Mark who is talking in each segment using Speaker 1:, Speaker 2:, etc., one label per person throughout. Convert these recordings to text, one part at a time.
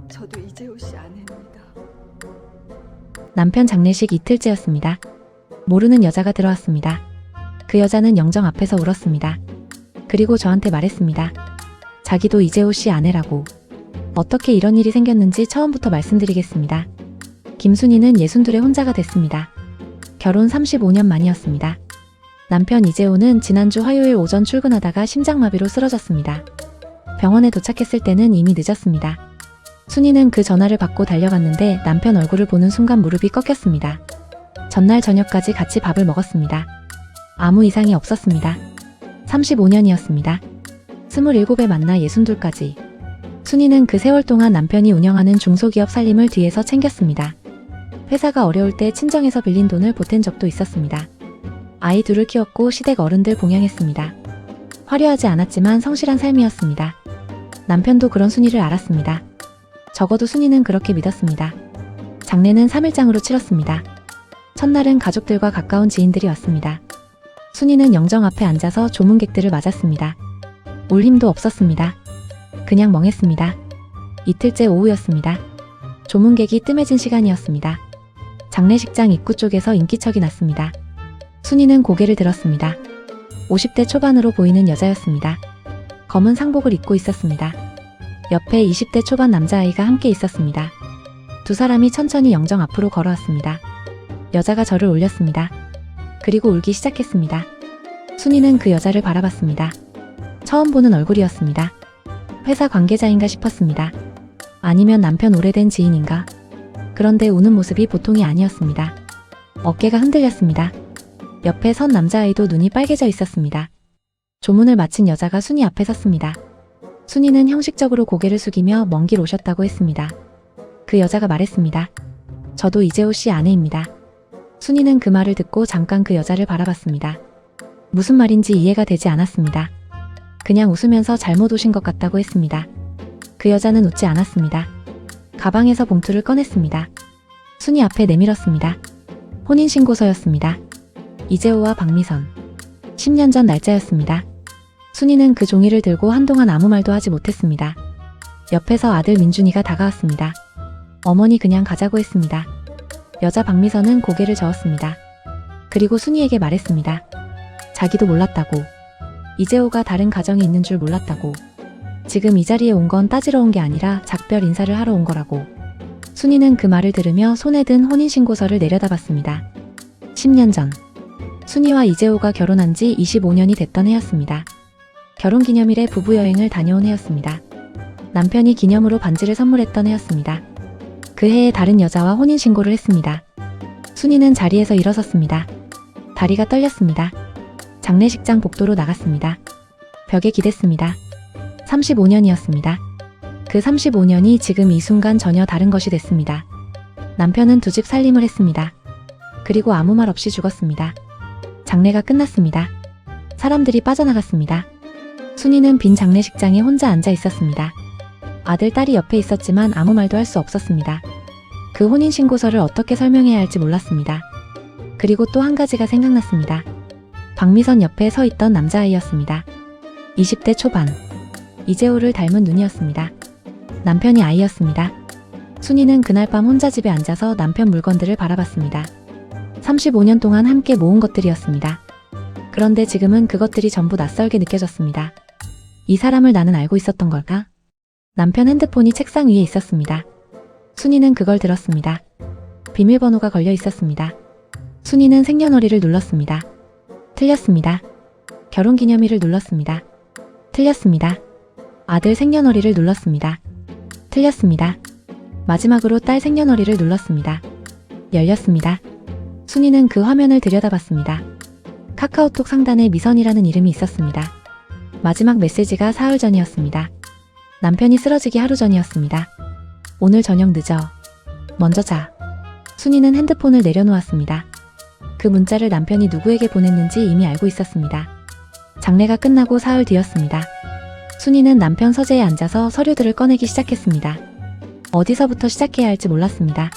Speaker 1: 저도 이재호 씨 아내입니다.
Speaker 2: 남편 장례식 이틀째였습니다. 모르는 여자가 들어왔습니다. 그 여자는 영정 앞에서 울었습니다. 그리고 저한테 말했습니다. 자기도 이재호 씨 아내라고. 어떻게 이런 일이 생겼는지 처음부터 말씀드리겠습니다. 김순희는 62에 혼자가 됐습니다. 결혼 35년 만이었습니다. 남편 이재호는 지난주 화요일 오전 출근하다가 심장마비로 쓰러졌습니다. 병원에 도착했을 때는 이미 늦었습니다. 순희는 그 전화를 받고 달려갔는데 남편 얼굴을 보는 순간 무릎이 꺾였습니다. 전날 저녁까지 같이 밥을 먹었습니다. 아무 이상이 없었습니다. 35년이었습니다. 27에 만나 62까지. 순희는 그 세월 동안 남편이 운영하는 중소기업 살림을 뒤에서 챙겼습니다. 회사가 어려울 때 친정에서 빌린 돈을 보탠 적도 있었습니다. 아이 둘을 키웠고 시댁 어른들 봉양했습니다. 화려하지 않았지만 성실한 삶이었습니다. 남편도 그런 순희를 알았습니다. 적어도 순희는 그렇게 믿었습니다. 장례는 3일장으로 치렀습니다. 첫날은 가족들과 가까운 지인들이 왔습니다. 순희는 영정 앞에 앉아서 조문객들을 맞았습니다. 울 힘도 없었습니다. 그냥 멍했습니다. 이틀째 오후였습니다. 조문객이 뜸해진 시간이었습니다. 장례식장 입구 쪽에서 인기척이 났습니다. 순희는 고개를 들었습니다. 50대 초반으로 보이는 여자였습니다. 검은 상복을 입고 있었습니다. 옆에 20대 초반 남자아이가 함께 있었습니다. 두 사람이 천천히 영정 앞으로 걸어왔습니다. 여자가 저를 올렸습니다. 그리고 울기 시작했습니다. 순희는 그 여자를 바라봤습니다. 처음 보는 얼굴이었습니다. 회사 관계자인가 싶었습니다. 아니면 남편 오래된 지인인가? 그런데 우는 모습이 보통이 아니었습니다. 어깨가 흔들렸습니다. 옆에 선 남자아이도 눈이 빨개져 있었습니다. 조문을 마친 여자가 순희 앞에 섰습니다. 순희는 형식적으로 고개를 숙이며 먼 길 오셨다고 했습니다. 그 여자가 말했습니다. 저도 이재호 씨 아내입니다. 순희는 그 말을 듣고 잠깐 그 여자를 바라봤습니다. 무슨 말인지 이해가 되지 않았습니다. 그냥 웃으면서 잘못 오신 것 같다고 했습니다. 그 여자는 웃지 않았습니다. 가방에서 봉투를 꺼냈습니다. 순희 앞에 내밀었습니다. 혼인신고서였습니다. 이재호와 박미선. 10년 전 날짜였습니다. 순희는 그 종이를 들고 한동안 아무 말도 하지 못했습니다. 옆에서 아들 민준이가 다가왔습니다. 어머니 그냥 가자고 했습니다. 여자 박미선은 고개를 저었습니다. 그리고 순희에게 말했습니다. 자기도 몰랐다고. 이재호가 다른 가정이 있는 줄 몰랐다고. 지금 이 자리에 온 건 따지러 온 게 아니라 작별 인사를 하러 온 거라고. 순희는 그 말을 들으며 손에 든 혼인신고서를 내려다봤습니다. 10년 전. 순희와 이재호가 결혼한 지 25년이 됐던 해였습니다. 결혼기념일에 부부여행을 다녀온 해였습니다. 남편이 기념으로 반지를 선물했던 해였습니다. 그 해에 다른 여자와 혼인신고를 했습니다. 순희는 자리에서 일어섰습니다. 다리가 떨렸습니다. 장례식장 복도로 나갔습니다. 벽에 기댔습니다. 35년이었습니다. 그 35년이 지금 이 순간 전혀 다른 것이 됐습니다. 남편은 두 집 살림을 했습니다. 그리고 아무 말 없이 죽었습니다. 장례가 끝났습니다. 사람들이 빠져나갔습니다. 순희는 빈 장례식장에 혼자 앉아 있었습니다. 아들, 딸이 옆에 있었지만 아무 말도 할 수 없었습니다. 그 혼인신고서를 어떻게 설명해야 할지 몰랐습니다. 그리고 또 한 가지가 생각났습니다. 박미선 옆에 서 있던 남자아이였습니다. 20대 초반. 이재호를 닮은 눈이었습니다. 남편이 아이였습니다. 순희는 그날 밤 혼자 집에 앉아서 남편 물건들을 바라봤습니다. 35년 동안 함께 모은 것들이었습니다. 그런데 지금은 그것들이 전부 낯설게 느껴졌습니다. 이 사람을 나는 알고 있었던 걸까? 남편 핸드폰이 책상 위에 있었습니다. 순희는 그걸 들었습니다. 비밀번호가 걸려 있었습니다. 순희는 생년월일을 눌렀습니다. 틀렸습니다. 결혼기념일을 눌렀습니다. 틀렸습니다. 아들 생년월일을 눌렀습니다. 틀렸습니다. 마지막으로 딸 생년월일을 눌렀습니다. 열렸습니다. 순희는 그 화면을 들여다봤습니다. 카카오톡 상단에 미선이라는 이름이 있었습니다. 마지막 메시지가 사흘 전이었습니다. 남편이 쓰러지기 하루 전이었습니다. 오늘 저녁 늦어. 먼저 자. 순희는 핸드폰을 내려놓았습니다. 그 문자를 남편이 누구에게 보냈는지 이미 알고 있었습니다. 장례가 끝나고 사흘 뒤였습니다. 순희는 남편 서재에 앉아서 서류들을 꺼내기 시작했습니다. 어디서부터 시작해야 할지 몰랐습니다.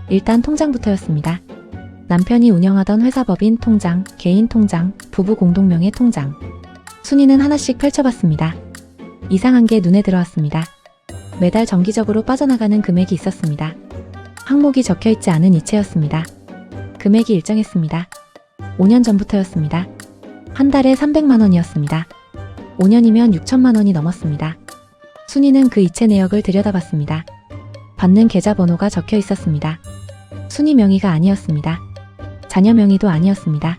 Speaker 2: 일단 통장부터였습니다. 남편이 운영하던 회사 법인 통장, 개인 통장, 부부 공동명의 통장. 순희는 하나씩 펼쳐봤습니다. 이상한 게 눈에 들어왔습니다. 매달 정기적으로 빠져나가는 금액이 있었습니다. 항목이 적혀있지 않은 이체였습니다. 금액이 일정했습니다. 5년 전부터였습니다. 한 달에 300만 원이었습니다. 5년이면 6천만 원이 넘었습니다. 순이는 그 이체 내역을 들여다봤습니다. 받는 계좌번호가 적혀 있었습니다. 순이 명의가 아니었습니다. 자녀 명의도 아니었습니다.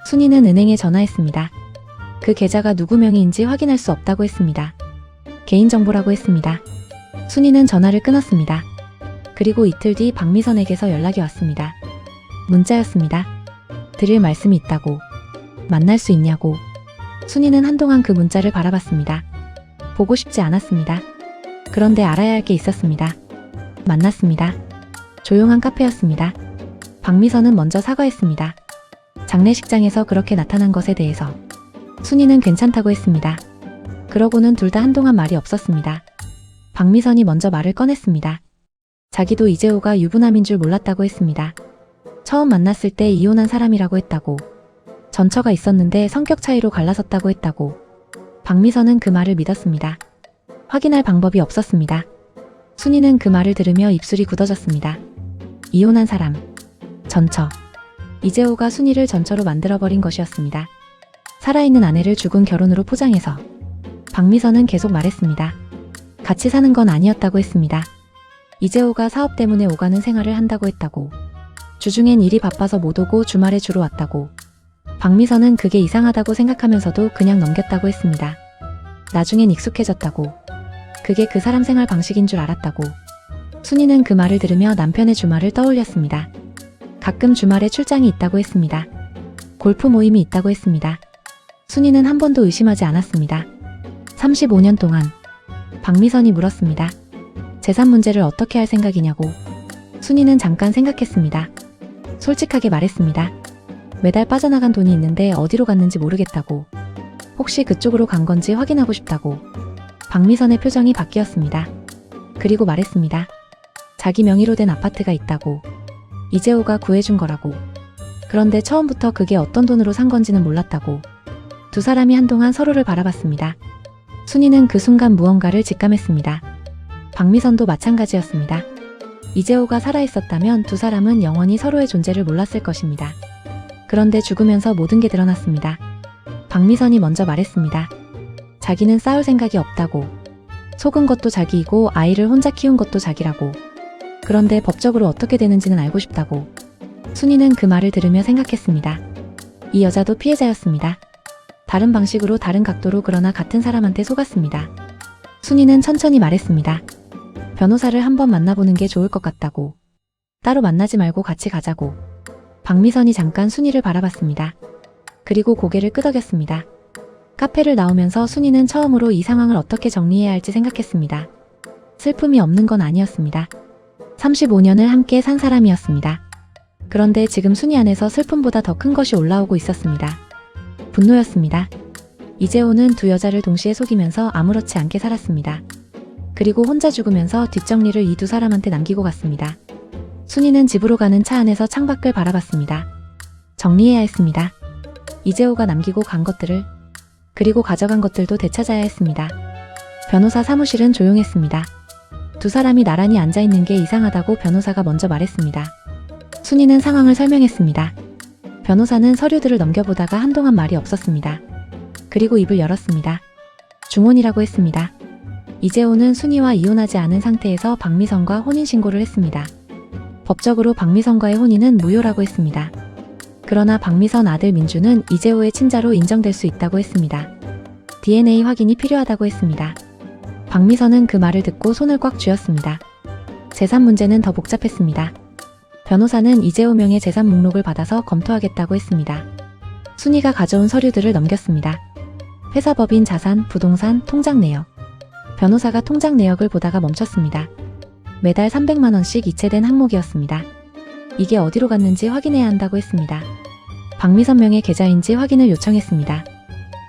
Speaker 2: 순이는 은행에 전화했습니다. 그 계좌가 누구 명의인지 확인할 수 없다고 했습니다. 개인정보라고 했습니다. 순이는 전화를 끊었습니다. 그리고 이틀 뒤 박미선에게서 연락이 왔습니다. 문자였습니다. 드릴 말씀이 있다고. 만날 수 있냐고. 순이는 한동안 그 문자를 바라봤습니다. 보고 싶지 않았습니다. 그런데 알아야 할 게 있었습니다. 만났습니다. 조용한 카페였습니다. 박미선은 먼저 사과했습니다. 장례식장에서 그렇게 나타난 것에 대해서 순이는 괜찮다고 했습니다. 그러고는 둘 다 한동안 말이 없었습니다. 박미선이 먼저 말을 꺼냈습니다. 자기도 이재호가 유부남인 줄 몰랐다고 했습니다. 처음 만났을 때 이혼한 사람이라고 했다고. 전처가 있었는데 성격 차이로 갈라섰다고 했다고. 박미선은 그 말을 믿었습니다. 확인할 방법이 없었습니다. 순이는 그 말을 들으며 입술이 굳어졌습니다. 이혼한 사람. 전처. 이재호가 순이를 전처로 만들어버린 것이었습니다. 살아있는 아내를 죽은 결혼으로 포장해서. 박미선은 계속 말했습니다. 같이 사는 건 아니었다고 했습니다. 이재호가 사업 때문에 오가는 생활을 한다고 했다고. 주중엔 일이 바빠서 못 오고 주말에 주로 왔다고. 박미선은 그게 이상하다고 생각하면서도 그냥 넘겼다고 했습니다. 나중엔 익숙해졌다고. 그게 그 사람 생활 방식인 줄 알았다고. 순이는 그 말을 들으며 남편의 주말을 떠올렸습니다. 가끔 주말에 출장이 있다고 했습니다. 골프 모임이 있다고 했습니다. 순이는 한 번도 의심하지 않았습니다. 35년 동안. 박미선이 물었습니다. 재산 문제를 어떻게 할 생각이냐고. 순이는 잠깐 생각했습니다. 솔직하게 말했습니다. 매달 빠져나간 돈이 있는데 어디로 갔는지 모르겠다고. 혹시 그쪽으로 간 건지 확인하고 싶다고. 박미선의 표정이 바뀌었습니다. 그리고 말했습니다. 자기 명의로 된 아파트가 있다고. 이재호가 구해준 거라고. 그런데 처음부터 그게 어떤 돈으로 산 건지는 몰랐다고. 두 사람이 한동안 서로를 바라봤습니다. 순이는 그 순간 무언가를 직감했습니다. 박미선도 마찬가지였습니다. 이재호가 살아있었다면 두 사람은 영원히 서로의 존재를 몰랐을 것입니다. 그런데 죽으면서 모든 게 드러났습니다. 박미선이 먼저 말했습니다. 자기는 싸울 생각이 없다고. 속은 것도 자기이고 아이를 혼자 키운 것도 자기라고. 그런데 법적으로 어떻게 되는지는 알고 싶다고. 순이는 그 말을 들으며 생각했습니다. 이 여자도 피해자였습니다. 다른 방식으로 다른 각도로 그러나 같은 사람한테 속았습니다. 순이는 천천히 말했습니다. 변호사를 한번 만나보는 게 좋을 것 같다고. 따로 만나지 말고 같이 가자고. 박미선이 잠깐 순이를 바라봤습니다. 그리고 고개를 끄덕였습니다. 카페를 나오면서 순이는 처음으로 이 상황을 어떻게 정리해야 할지 생각했습니다. 슬픔이 없는 건 아니었습니다. 35년을 함께 산 사람이었습니다. 그런데 지금 순이 안에서 슬픔보다 더 큰 것이 올라오고 있었습니다. 분노였습니다. 이재호는 두 여자를 동시에 속이면서 아무렇지 않게 살았습니다. 그리고 혼자 죽으면서 뒷정리를 이 두 사람한테 남기고 갔습니다. 순이는 집으로 가는 차 안에서 창밖을 바라봤습니다. 정리해야 했습니다. 이재호가 남기고 간 것들을, 그리고 가져간 것들도 되찾아야 했습니다. 변호사 사무실은 조용했습니다. 두 사람이 나란히 앉아있는 게 이상하다고 변호사가 먼저 말했습니다. 순이는 상황을 설명했습니다. 변호사는 서류들을 넘겨보다가 한동안 말이 없었습니다. 그리고 입을 열었습니다. 중혼이라고 했습니다. 이재호는 순이와 이혼하지 않은 상태에서 박미선과 혼인신고를 했습니다. 법적으로 박미선과의 혼인은 무효라고 했습니다. 그러나 박미선 아들 민주는 이재호의 친자로 인정될 수 있다고 했습니다. DNA 확인이 필요하다고 했습니다. 박미선은 그 말을 듣고 손을 꽉 쥐었습니다. 재산 문제는 더 복잡했습니다. 변호사는 이재호 명의 재산 목록을 받아서 검토하겠다고 했습니다. 순이가 가져온 서류들을 넘겼습니다. 회사 법인 자산, 부동산, 통장 내역. 변호사가 통장 내역을 보다가 멈췄습니다. 매달 300만 원씩 이체된 항목이었습니다. 이게 어디로 갔는지 확인해야 한다고 했습니다. 박미선 명의 계좌인지 확인을 요청했습니다.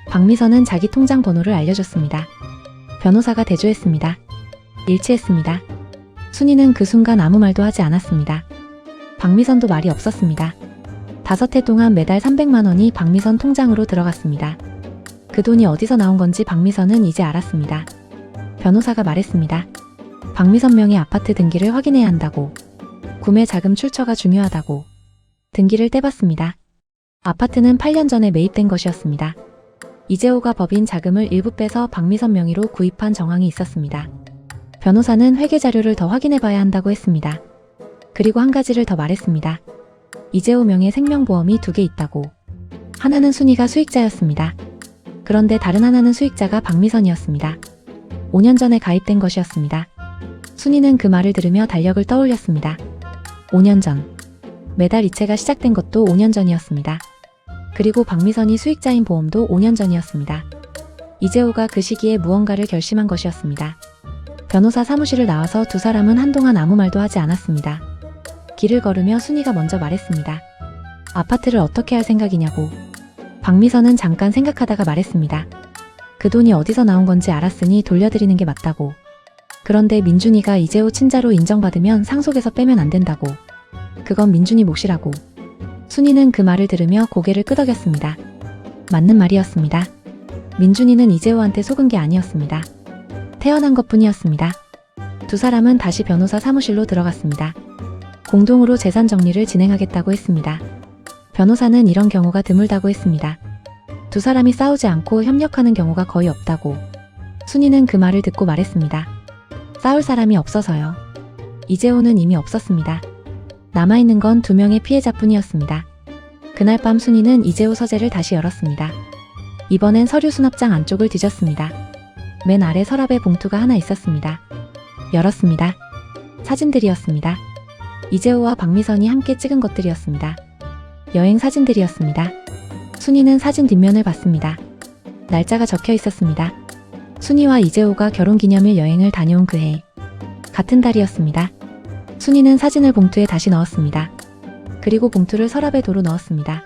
Speaker 2: 박미선은 자기 통장 번호를 알려줬습니다. 변호사가 대조했습니다. 일치했습니다. 순이는 그 순간 아무 말도 하지 않았습니다. 박미선도 말이 없었습니다. 5해 동안 매달 300만 원이 박미선 통장으로 들어갔습니다. 그 돈이 어디서 나온 건지 박미선은 이제 알았습니다. 변호사가 말했습니다. 박미선 명의 아파트 등기를 확인해야 한다고, 구매 자금 출처가 중요하다고 등기를 떼봤습니다. 아파트는 8년 전에 매입된 것이었습니다. 이재호가 법인 자금을 일부 빼서 박미선 명의로 구입한 정황이 있었습니다. 변호사는 회계 자료를 더 확인해봐야 한다고 했습니다. 그리고 한 가지를 더 말했습니다. 이재호 명의 생명보험이 2개 있다고. 하나는 순이가 수익자였습니다. 그런데 다른 하나는 수익자가 박미선이었습니다. 5년 전에 가입된 것이었습니다. 순이는 그 말을 들으며 달력을 떠올렸습니다. 5년 전. 매달 이체가 시작된 것도 5년 전이었습니다. 그리고 박미선이 수익자인 보험도 5년 전이었습니다. 이재호가 그 시기에 무언가를 결심한 것이었습니다. 변호사 사무실을 나와서 두 사람은 한동안 아무 말도 하지 않았습니다. 길을 걸으며 순이가 먼저 말했습니다. 아파트를 어떻게 할 생각이냐고. 박미선은 잠깐 생각하다가 말했습니다. 그 돈이 어디서 나온 건지 알았으니 돌려드리는 게 맞다고. 그런데 민준이가 이재호 친자로 인정받으면 상속에서 빼면 안 된다고. 그건 민준이 몫이라고. 순이는 그 말을 들으며 고개를 끄덕였습니다. 맞는 말이었습니다. 민준이는 이재호한테 속은 게 아니었습니다. 태어난 것뿐이었습니다. 두 사람은 다시 변호사 사무실로 들어갔습니다. 공동으로 재산 정리를 진행하겠다고 했습니다. 변호사는 이런 경우가 드물다고 했습니다. 두 사람이 싸우지 않고 협력하는 경우가 거의 없다고. 순이는 그 말을 듣고 말했습니다. 싸울 사람이 없어서요. 이재호는 이미 없었습니다. 남아있는 건 2명의 피해자뿐이었습니다. 그날 밤 순이는 이재호 서재를 다시 열었습니다. 이번엔 서류 수납장 안쪽을 뒤졌습니다. 맨 아래 서랍에 봉투가 하나 있었습니다. 열었습니다. 사진들이었습니다. 이재호와 박미선이 함께 찍은 것들이었습니다. 여행 사진들이었습니다. 순이는 사진 뒷면을 봤습니다. 날짜가 적혀 있었습니다. 순이와 이재호가 결혼기념일 여행을 다녀온 그 해. 같은 달이었습니다. 순이는 사진을 봉투에 다시 넣었습니다. 그리고 봉투를 서랍에 도로 넣었습니다.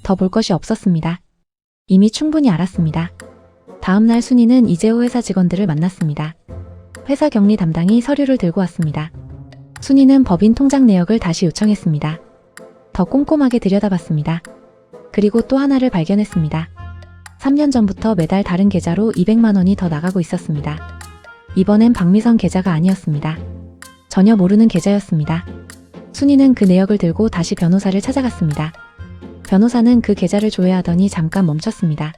Speaker 2: 더 볼 것이 없었습니다. 이미 충분히 알았습니다. 다음날 순이는 이재호 회사 직원들을 만났습니다. 회사 격리 담당이 서류를 들고 왔습니다. 순이는 법인 통장 내역을 다시 요청했습니다. 더 꼼꼼하게 들여다봤습니다. 그리고 또 하나를 발견했습니다. 3년 전부터 매달 다른 계좌로 200만 원이 더 나가고 있었습니다. 이번엔 박미선 계좌가 아니었습니다. 전혀 모르는 계좌였습니다. 순이는 그 내역을 들고 다시 변호사를 찾아갔습니다. 변호사는 그 계좌를 조회하더니 잠깐 멈췄습니다.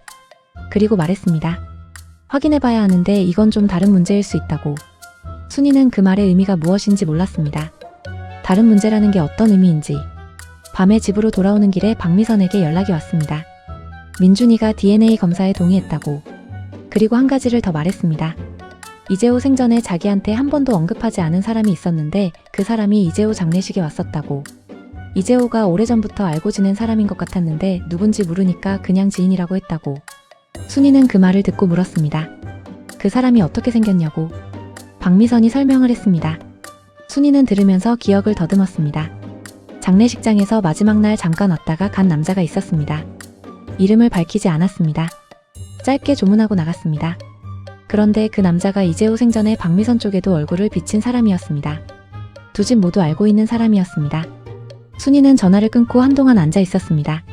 Speaker 2: 그리고 말했습니다. 확인해봐야 하는데 이건 좀 다른 문제일 수 있다고. 순이는 그 말의 의미가 무엇인지 몰랐습니다. 다른 문제라는 게 어떤 의미인지. 밤에 집으로 돌아오는 길에 박미선에게 연락이 왔습니다. 민준이가 DNA 검사에 동의했다고. 그리고 한 가지를 더 말했습니다. 이재호 생전에 자기한테 한 번도 언급하지 않은 사람이 있었는데 그 사람이 이재호 장례식에 왔었다고. 이재호가 오래전부터 알고 지낸 사람인 것 같았는데 누군지 모르니까 그냥 지인이라고 했다고. 순이는 그 말을 듣고 물었습니다. 그 사람이 어떻게 생겼냐고. 박미선이 설명을 했습니다. 순이는 들으면서 기억을 더듬었습니다. 장례식장에서 마지막 날 잠깐 왔다가 간 남자가 있었습니다. 이름을 밝히지 않았습니다. 짧게 조문하고 나갔습니다. 그런데 그 남자가 이재호 생전에 박미선 쪽에도 얼굴을 비친 사람이었습니다. 두 집 모두 알고 있는 사람이었습니다. 순이는 전화를 끊고 한동안 앉아 있었습니다.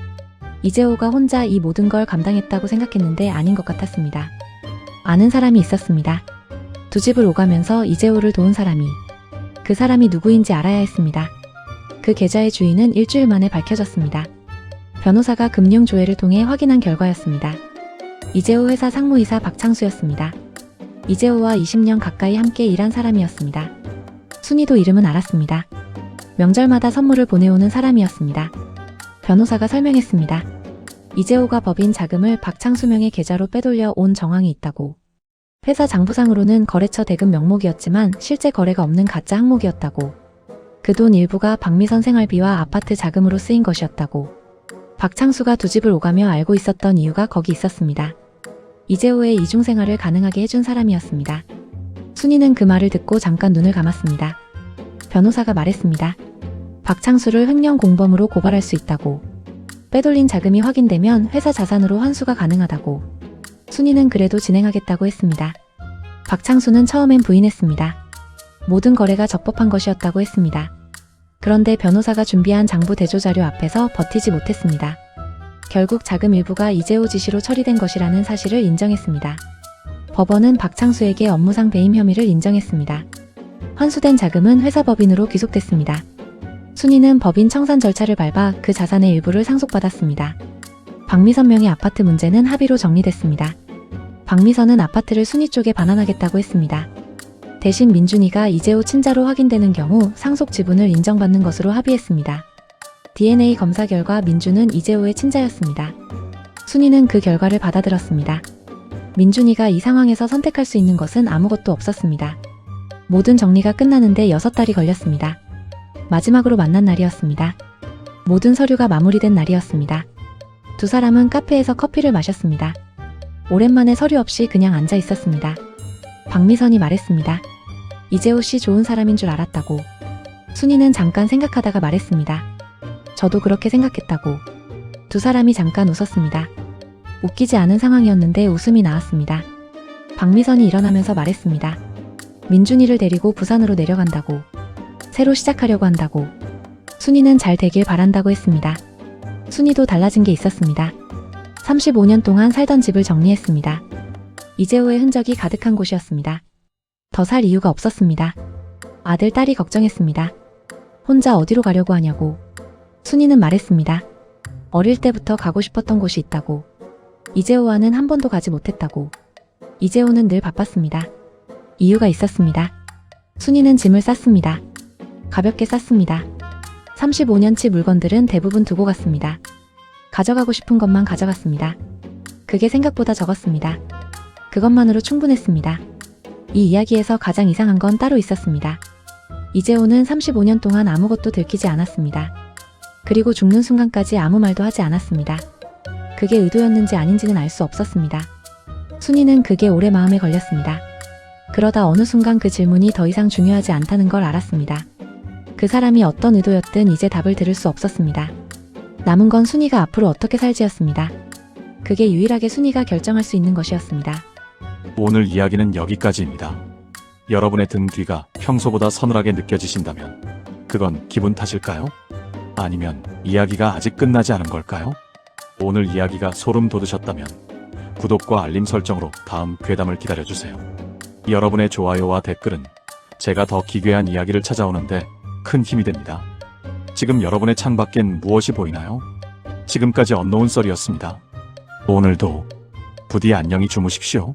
Speaker 2: 이재호가 혼자 이 모든 걸 감당했다고 생각했는데 아닌 것 같았습니다. 아는 사람이 있었습니다. 두 집을 오가면서 이재호를 도운 사람이. 그 사람이 누구인지 알아야 했습니다. 그 계좌의 주인은 일주일 만에 밝혀졌습니다. 변호사가 금융 조회를 통해 확인한 결과였습니다. 이재호 회사 상무이사 박창수였습니다. 이재호와 20년 가까이 함께 일한 사람이었습니다. 순이도 이름은 알았습니다. 명절마다 선물을 보내오는 사람이었습니다. 변호사가 설명했습니다. 이재호가 법인 자금을 박창수 명의 계좌로 빼돌려 온 정황이 있다고. 회사 장부상으로는 거래처 대금 명목이었지만 실제 거래가 없는 가짜 항목이었다고. 그 돈 일부가 박미선 생활비와 아파트 자금으로 쓰인 것이었다고. 박창수가 두 집을 오가며 알고 있었던 이유가 거기 있었습니다. 이재호의 이중생활을 가능하게 해준 사람이었습니다. 순이는 그 말을 듣고 잠깐 눈을 감았습니다. 변호사가 말했습니다. 박창수를 횡령 공범으로 고발할 수 있다고. 빼돌린 자금이 확인되면 회사 자산으로 환수가 가능하다고. 순이는 그래도 진행하겠다고 했습니다. 박창수는 처음엔 부인했습니다. 모든 거래가 적법한 것이었다고 했습니다. 그런데 변호사가 준비한 장부 대조 자료 앞에서 버티지 못했습니다. 결국 자금 일부가 이재호 지시로 처리된 것이라는 사실을 인정했습니다. 법원은 박창수에게 업무상 배임 혐의를 인정했습니다. 환수된 자금은 회사 법인으로 귀속됐습니다. 순이는 법인 청산 절차를 밟아 그 자산의 일부를 상속받았습니다. 박미선 명의 아파트 문제는 합의로 정리됐습니다. 박미선은 아파트를 순이 쪽에 반환하겠다고 했습니다. 대신 민준이가 이재호 친자로 확인되는 경우 상속 지분을 인정받는 것으로 합의했습니다. DNA 검사 결과 민준은 이재호의 친자였습니다. 순이는 그 결과를 받아들였습니다. 민준이가 이 상황에서 선택할 수 있는 것은 아무것도 없었습니다. 모든 정리가 끝나는데 6달이 걸렸습니다. 마지막으로 만난 날이었습니다. 모든 서류가 마무리된 날이었습니다. 두 사람은 카페에서 커피를 마셨습니다. 오랜만에 서류 없이 그냥 앉아 있었습니다. 박미선이 말했습니다. 이재호 씨 좋은 사람인 줄 알았다고. 순이는 잠깐 생각하다가 말했습니다. 저도 그렇게 생각했다고. 두 사람이 잠깐 웃었습니다. 웃기지 않은 상황이었는데 웃음이 나왔습니다. 박미선이 일어나면서 말했습니다. 민준이를 데리고 부산으로 내려간다고. 새로 시작하려고 한다고. 순이는 잘 되길 바란다고 했습니다. 순이도 달라진 게 있었습니다. 35년 동안 살던 집을 정리했습니다. 이재호의 흔적이 가득한 곳이었습니다. 더 살 이유가 없었습니다. 아들, 딸이 걱정했습니다. 혼자 어디로 가려고 하냐고. 순이는 말했습니다. 어릴 때부터 가고 싶었던 곳이 있다고. 이재호와는 한 번도 가지 못했다고. 이재호는 늘 바빴습니다. 이유가 있었습니다. 순이는 짐을 쌌습니다. 가볍게 쌌습니다. 35년치 물건들은 대부분 두고 갔습니다. 가져가고 싶은 것만 가져갔습니다. 그게 생각보다 적었습니다. 그것만으로 충분했습니다. 이 이야기에서 가장 이상한 건 따로 있었습니다. 이재호는 35년 동안 아무것도 들키지 않았습니다. 그리고 죽는 순간까지 아무 말도 하지 않았습니다. 그게 의도였는지 아닌지는 알 수 없었습니다. 순이는 그게 오래 마음에 걸렸습니다. 그러다 어느 순간 그 질문이 더 이상 중요하지 않다는 걸 알았습니다. 그 사람이 어떤 의도였든 이제 답을 들을 수 없었습니다. 남은 건 순이가 앞으로 어떻게 살지였습니다. 그게 유일하게 순이가 결정할 수 있는 것이었습니다.
Speaker 1: 오늘 이야기는 여기까지입니다. 여러분의 등 뒤가 평소보다 서늘하게 느껴지신다면 그건 기분 탓일까요? 아니면 이야기가 아직 끝나지 않은 걸까요? 오늘 이야기가 소름 돋으셨다면 구독과 알림 설정으로 다음 괴담을 기다려주세요. 여러분의 좋아요와 댓글은 제가 더 기괴한 이야기를 찾아오는데 큰 힘이 됩니다. 지금 여러분의 창밖엔 무엇이 보이나요? 지금까지 언노운 썰이었습니다. 오늘도 부디 안녕히 주무십시오.